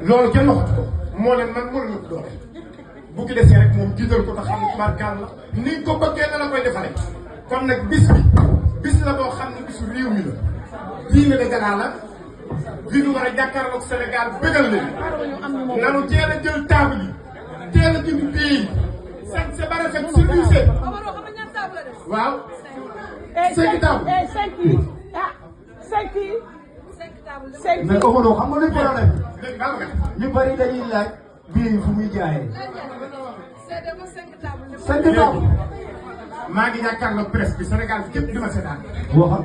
loolu kenn waxatu ko moo leen man moo leen ko doole bu ki desee rek moom jiital ko tax xam ne tubaarkaal la ni ko bëggee na la koy defale kon nag bis la boo xam ne bisu réew mi la diine de gannaaw la bi ñu war a jàkkaarloog Sénégal bëggal leen nanu teel a jël table yi teel a jënd pays sañ sa bara fekk service waaw 5 tables mais Omaro xam nga luy problème ñu bari dañuy laaj bii fu muy jaayee. 5 tables. maa ngi jàkkaarloog presse bi Sénégal képp di ma seetaan. waxal.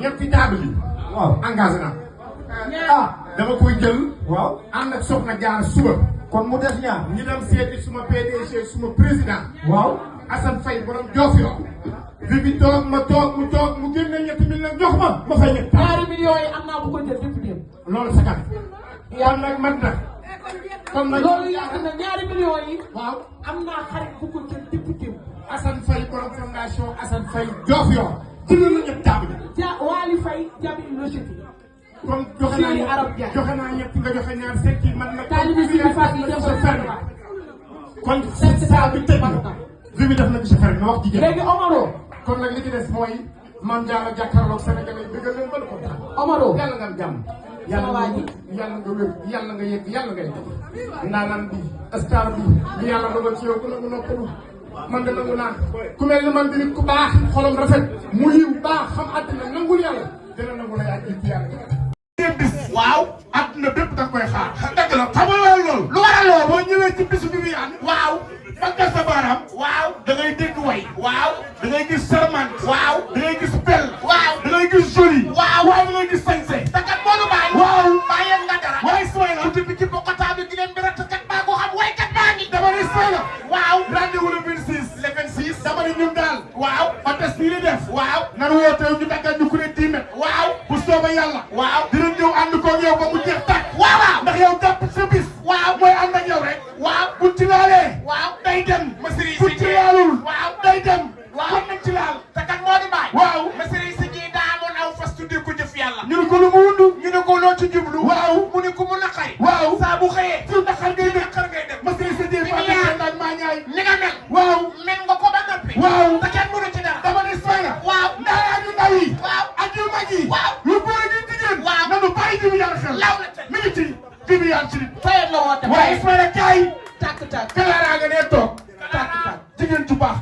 ñetti table yi. waaw engagé naa. ah dama koy jël. waaw ànd ak Soxna Jaar suba. kon mu des ñaar. ñu dem seeti suma PDG suma président. waaw. Assane Faye borom Diofior. bi toog ma toog mu toog mu génne ñetti millions jox ma fay ñetti. 2 millions yi am naa bu ko jël député. loolu sa kan. yàlla nag mat na kon nag loolu yàq na ñaari millions yi. waaw am naa xarit bu ko jël député wu. Assane Faye borom fondation Assane Faye Diofior jëloon na ñëpp table Waly Faye Jabi Locheti. kon joxe naa ñett joxe naa ñett nga joxe ñaar sekk yi man nag. taalibi si bi Fatou def sa ferme. kon saa bi tëj na. bi def na bi sa ferme na wax jigéen. léegi Omaro. kon nag li ci des mooy Mame Diarra jàkkaarloog Sénégalais yi dëggal leen ba ko tax. Omaro yàlla nga am jàmm. yàlla nga wér yàlla nga yegg yàlla nga yegg. ndaanaan bi star bi li yàlla dogal ci yow ku nangu noppalu. man de nangu naa ku mel ni man di nit ku baax xolam rafet mu yiw baax xam àddina nangul yàlla dina nangu lay ak ci yàlla. waaw àdduna bépp da koy xaar. dëgg la xam nga loolu. lu waral loolu boo ñëwee ci bisu bi an waaw faggal sa baaraam. waaw da ngay dégg way. waaw da ngay gis serment. waaw da ngay gis bel. waaw da ngay gis joli. waaw waaye da ngay gis sañse. te kat moo nu bàyyi. waaw bàyyi nga dara. waaye sooy la tuuti bi ci bokkataa bi di leen bi rek kat maa ko xam waykat maa ngi. dama ne sooy la. waaw rendez-vous le 26. le 26 dama ne ñun daal. waaw ba test bii di def. waaw nan woote ñu daggal ñu ku ne 10 mètres. waaw bu soobee yàlla. waaw dinañ ñëw ànd koog yow ba mu jeex tàkk. waaw ndax yow jàpp sa bis. waaw mooy ànd ak yow rek. waaw buñ ci laalee. waaw day dem. masiri si buñ ci laalul. waaw day dem. waaw kon nañ ci laal. te kat moo di baay. waaw masiri si ji daa amoon aw fas tuddee ko jëf yàlla. ñu ne ko lu mu wund. ñu ne ko loo ci jublu. waaw mu ne ko mu naqari. waaw saa bu xëyee. ci naqar ngay def naqar ngay def. masiri si ji Fatou Seye maa ñaay. ni nga mel. waaw mel nga ko ba noppi. waaw te kenn mënu ci dara. dama ne sooy na. waaw ndax yu ndaw yi. waaw ak yu mag yi. waaw yu góor yi jigéen. waaw nanu bàyyi jiwu yàlla xel. law la ca mi ngi ci jiwu yàlla ci. fayal la woote. waaye Ismaïla kaay. tàkk tàkk. Kalaara nga nee toog. tàkk tàkk jigéen ju baax.